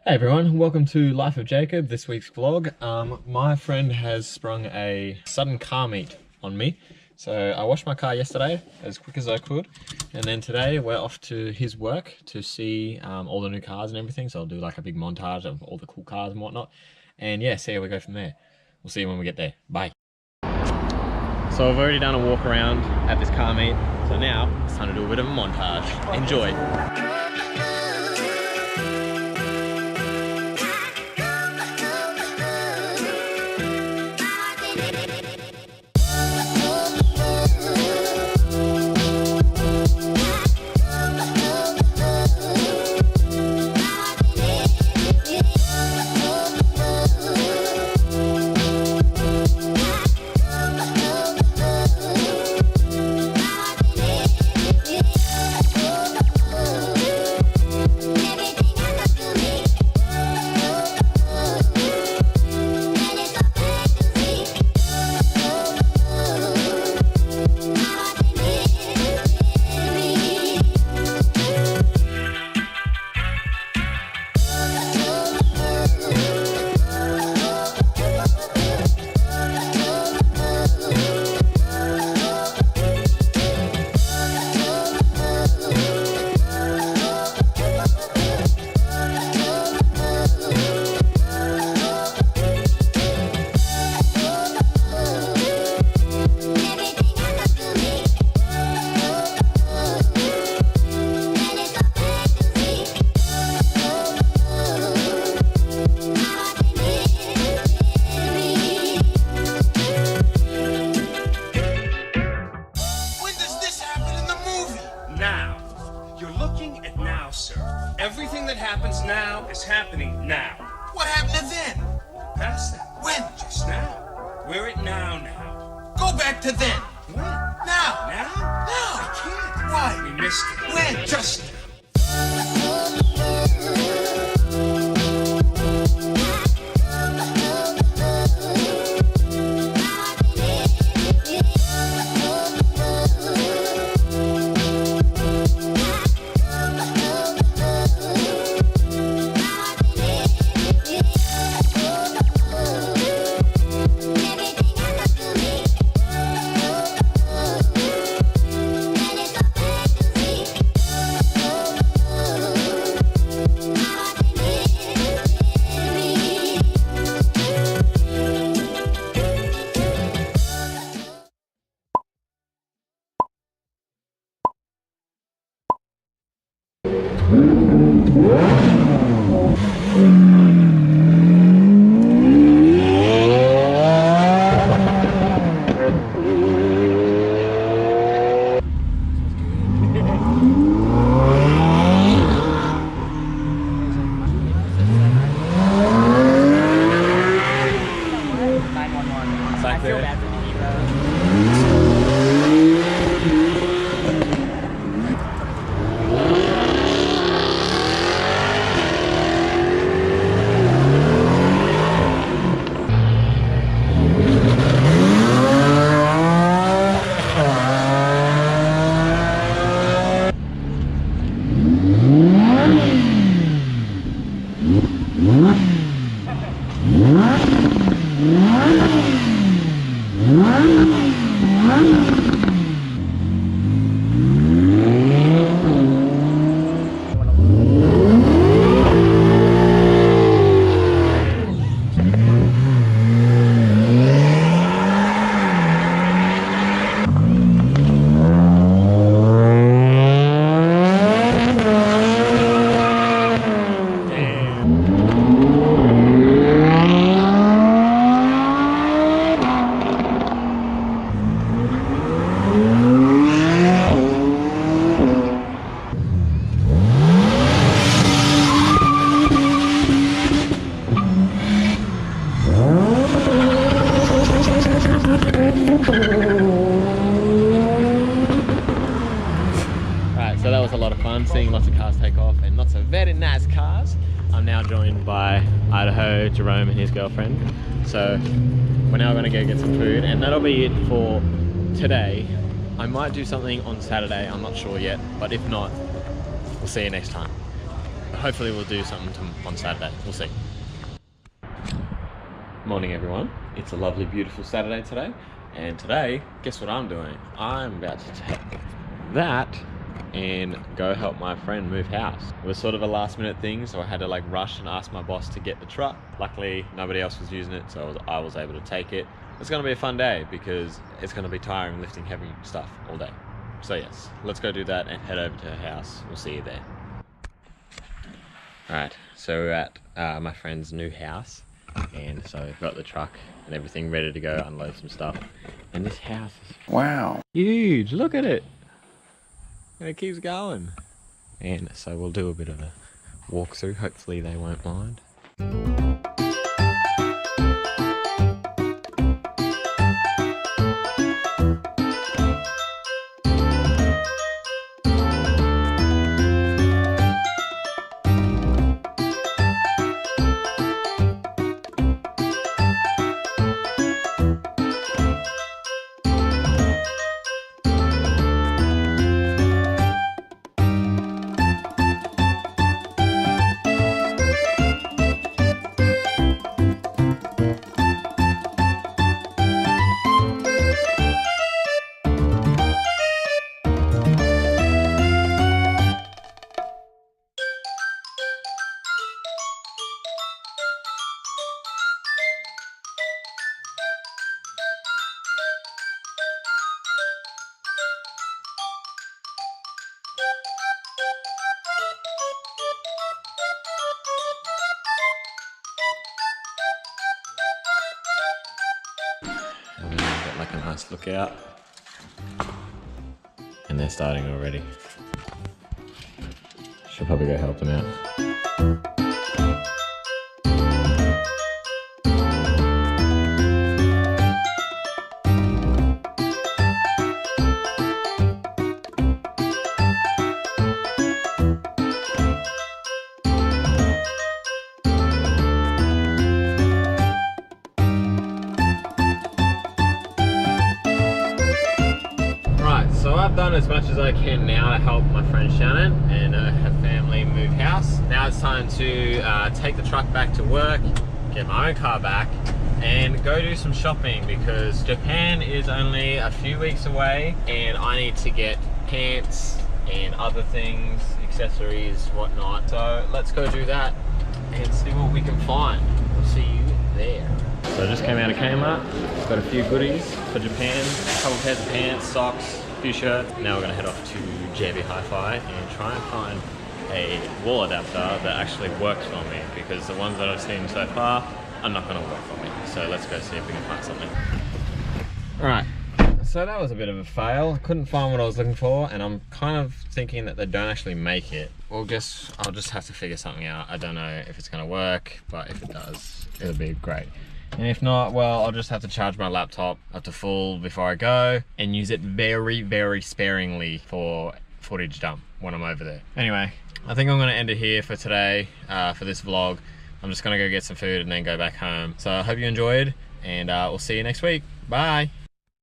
Hey everyone, welcome to Life of Jacob, this week's vlog. My friend has sprung a sudden car meet on me. So I washed my car yesterday as quick as I could, and then today we're off to his work to see all the new cars and everything. So I'll do like a big montage of all the cool cars and whatnot. And yeah, see how we go from there. We'll see you when we get there. Bye. So I've already done a walk around at this car meet, so now it's time to do a bit of a montage. Enjoy. Everything that happens now is happening now. What happened to then? Past that. When? Just now. We're at now. Go back to then. When? Now. Now? Now. I can't. Why? We missed it. When? Just now. I feel bad for Right, so that was a lot of fun, seeing lots of cars take off and lots of very nice cars. I'm now joined by Idaho, Jerome and his girlfriend. So we're now going to go get some food, and that'll be it for today. I might do something on Saturday, I'm not sure yet, but if not, we'll see you next time. hopefully we'll do something on Saturday. We'll see. Morning everyone. It's a lovely beautiful Saturday today. And today, guess what I'm doing? I'm about to take that and go help my friend move house. It was sort of a last minute thing, so I had to like rush and ask my boss to get the truck. Luckily, nobody else was using it, so I was able to take it. It's gonna be a fun day because it's gonna be tiring lifting heavy stuff all day. So yes, let's go do that and head over to her house. We'll see you there. Alright, so we're at my friend's new house. And so I've got the truck and everything ready to go, unload some stuff. And this house is huge, look at it. And it keeps going. And so we'll do a bit of a walkthrough, hopefully they won't mind. Got like a nice look out. And they're starting already. Should probably go help them out. So I've done as much as I can now to help my friend Shannon and her family move house. Now it's time to take the truck back to work, get my own car back, and go do some shopping because Japan is only a few weeks away and I need to get pants and other things, accessories, whatnot. So let's go do that and see what we can find. We'll see you there. So I just came out of Kmart, got a few goodies for Japan, a couple pairs of pants, socks, few shirts. Now we're gonna head off to JB Hi-Fi and try and find a wall adapter that actually works for me because the ones that I've seen so far are not gonna work for me. So let's go see if we can find something. Alright, so that was a bit of a fail. I couldn't find what I was looking for and I'm kind of thinking that they don't actually make it. I'll just have to figure something out. I don't know if it's gonna work, but if it does, it'll be great. And if not, well, I'll just have to charge my laptop up to full before I go and use it very, very sparingly for footage dump when I'm over there. Anyway, I think I'm gonna end it here for today, for this vlog. I'm just gonna go get some food and then go back home. So I hope you enjoyed and we'll see you next week. Bye.